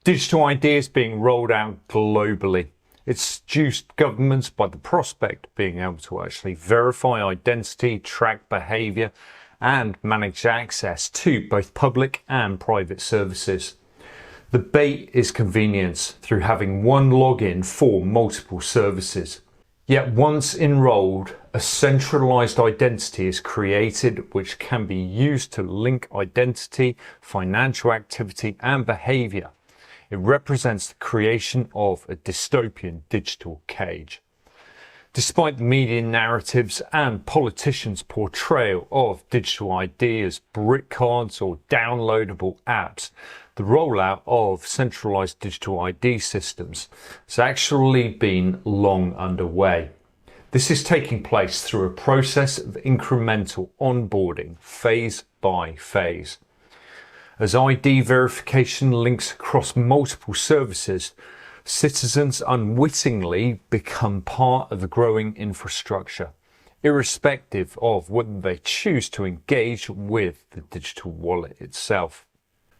Digital ID is being rolled out globally. It's seduced governments by the prospect of being able to actually verify identity, track behaviour and manage access to both public and private services. The bait is convenience through having one login for multiple services. Yet once enrolled, a centralized identity is created which can be used to link identity, financial activity and behaviour. It represents the creation of a dystopian digital cage. Despite the media narratives and politicians' portrayal of digital ID as brick cards or downloadable apps, the rollout of centralized digital ID systems has actually been long underway. This is taking place through a process of incremental onboarding, phase by phase. As ID verification links across multiple services, citizens unwittingly become part of the growing infrastructure, irrespective of whether they choose to engage with the digital wallet itself.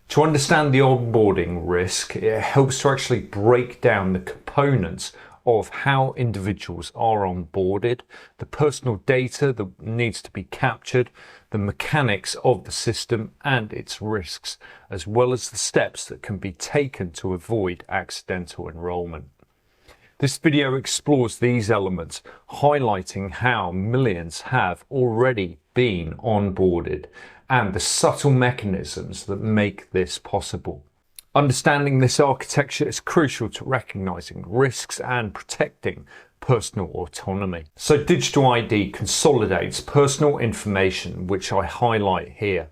To understand the onboarding risk, it helps to actually break down the components of how individuals are onboarded, the personal data that needs to be captured, the mechanics of the system and its risks, as well as the steps that can be taken to avoid accidental enrolment. This video explores these elements, highlighting how millions have already been onboarded and the subtle mechanisms that make this possible. Understanding this architecture is crucial to recognizing risks and protecting personal autonomy. So digital ID consolidates personal information, which I highlight here.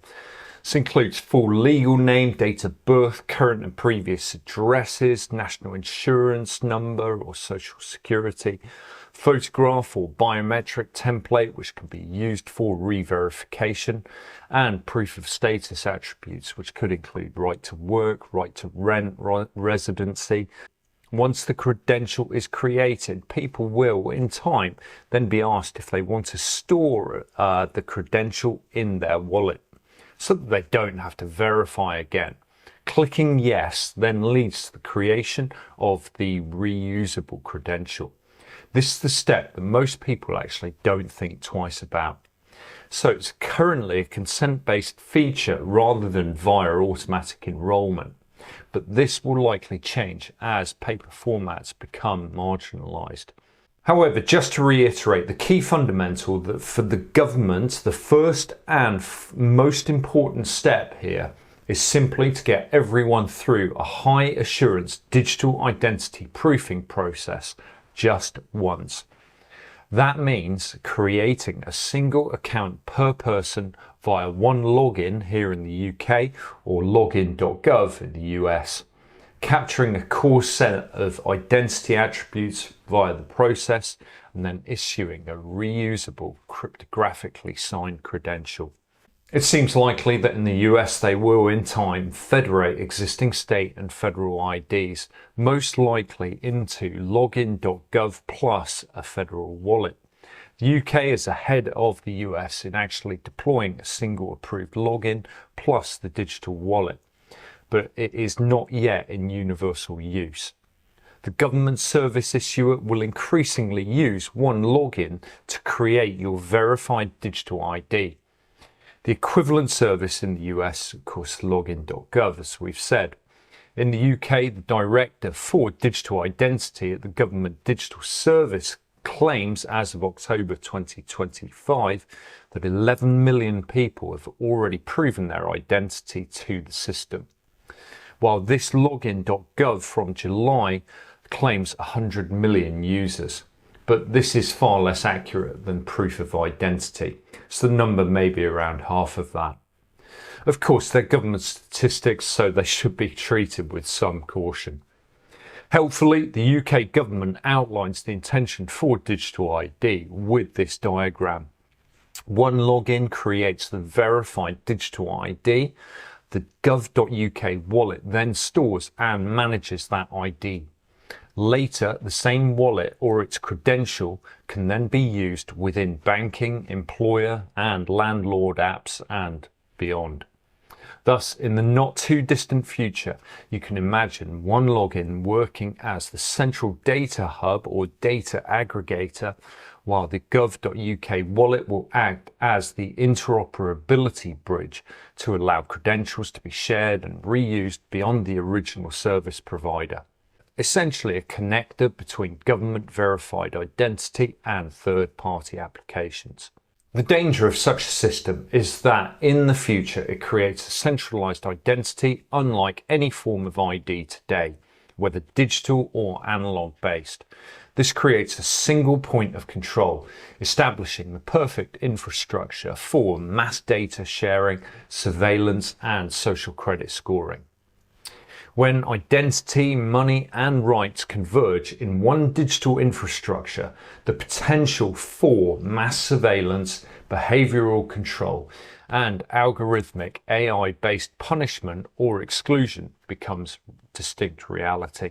This includes full legal name, date of birth, current and previous addresses, national insurance number or social security, photograph or biometric template which can be used for re-verification, and proof of status attributes which could include right to work, right to rent, residency. Once the credential is created, people will in time then be asked if they want to store the credential in their wallet so that they don't have to verify again. Clicking yes then leads to the creation of the reusable credential. This is the step that most people actually don't think twice about. So it's currently a consent-based feature rather than via automatic enrolment. But this will likely change as paper formats become marginalised. However, just to reiterate, the key fundamental that for the government, the first and most important step here is simply to get everyone through a high assurance digital identity proofing process just once. That means creating a single account per person via one login here in the UK or login.gov in the US, capturing a core set of identity attributes via the process, and then issuing a reusable cryptographically signed credential. It seems likely that in the US they will in time federate existing state and federal IDs, most likely into login.gov plus a federal wallet. The UK is ahead of the US in actually deploying a single approved login plus the digital wallet, but it is not yet in universal use. The government service issuer will increasingly use one login to create your verified digital ID. The equivalent service in the US, of course, login.gov, as we've said. In the UK, the Director for Digital Identity at the Government Digital Service claims as of October 2025 that 11 million people have already proven their identity to the system, while this login.gov from July claims 100 million users. But this is far less accurate than proof of identity, so the number may be around half of that. Of course, they're government statistics, so they should be treated with some caution. Helpfully, the UK government outlines the intention for digital ID with this diagram. One login creates the verified digital ID. The gov.uk wallet then stores and manages that ID. Later, the same wallet or its credential can then be used within banking, employer and landlord apps and beyond. Thus, in the not too distant future, you can imagine one login working as the central data hub or data aggregator, while the gov.uk wallet will act as the interoperability bridge to allow credentials to be shared and reused beyond the original service provider. Essentially a connector between government verified identity and third-party applications. The danger of such a system is that in the future it creates a centralized identity unlike any form of ID today, whether digital or analog based. This creates a single point of control, establishing the perfect infrastructure for mass data sharing, surveillance, and social credit scoring. When identity, money, and rights converge in one digital infrastructure, the potential for mass surveillance, behavioral control, and algorithmic AI-based punishment or exclusion becomes distinct reality.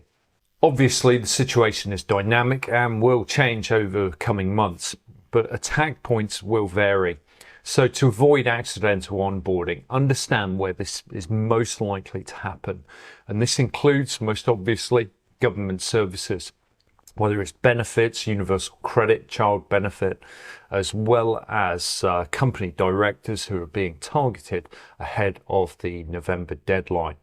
Obviously, the situation is dynamic and will change over coming months, but attack points will vary. So to avoid accidental onboarding, understand where this is most likely to happen. And this includes, most obviously, government services, whether it's benefits, universal credit, child benefit, as well as company directors who are being targeted ahead of the November deadline.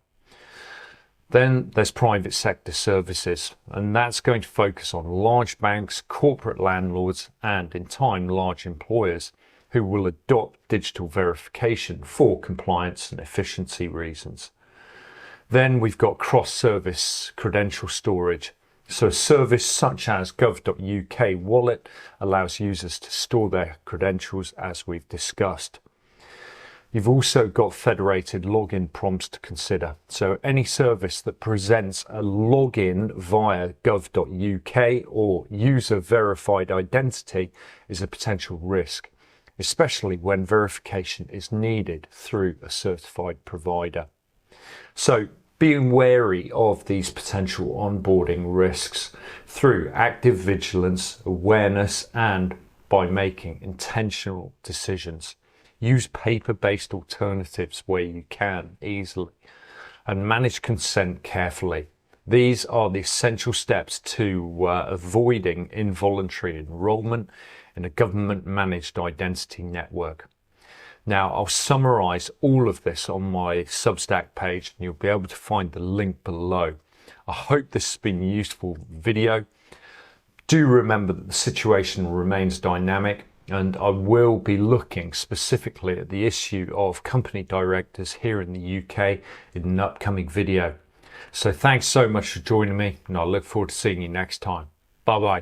Then there's private sector services, and that's going to focus on large banks, corporate landlords, and in time, large employers who will adopt digital verification for compliance and efficiency reasons. Then we've got cross-service credential storage. So a service such as gov.uk wallet allows users to store their credentials as we've discussed. You've also got federated login prompts to consider. So any service that presents a login via gov.uk or user verified identity is a potential risk, especially when verification is needed through a certified provider. So being wary of these potential onboarding risks through active vigilance, awareness, and by making intentional decisions. Use paper-based alternatives where you can easily, and manage consent carefully. These are the essential steps to avoiding involuntary enrolment in a government-managed identity network. Now, I'll summarize all of this on my Substack page, and you'll be able to find the link below. I hope this has been a useful video. Do remember that the situation remains dynamic, and I will be looking specifically at the issue of company directors here in the UK in an upcoming video. So thanks so much for joining me, and I look forward to seeing you next time. Bye bye.